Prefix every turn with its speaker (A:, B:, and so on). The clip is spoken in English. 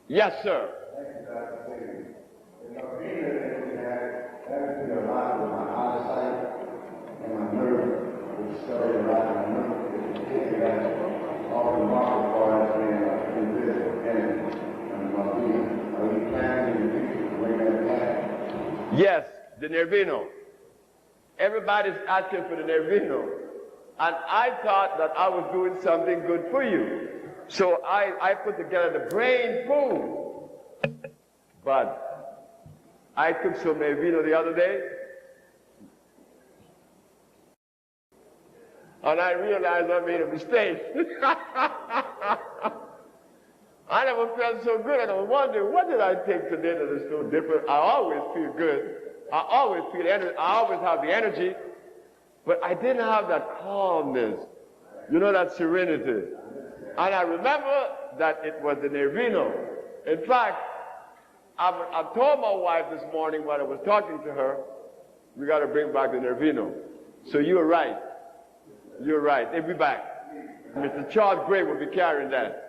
A: Yes, sir.
B: Thank you, Dr. Sebi. You know, being that we had to do a lot with my eyesight and my nerve, which started a lot of my nerve, particularly that all the market for us being invisible energy and my being. Are you planning in the future to bring that back?
A: Yes, the Nervino. Everybody's asking for the Nervino. And I thought that I was doing something good for you. So I put together the brain food. But I took some Nervino the other day, and I realized I made a mistake. I never felt so good, and I was wondering, what did I take today that is so different? I always feel good. I always feel energy. I always have the energy, but I didn't have that calmness, you know, that serenity. And I remember that it was the Nervino. In fact, I told my wife this morning when I was talking to her, we got to bring back the Nervino. So you're right. You're right. They'll be back. Mr. Charles Gray will be carrying that.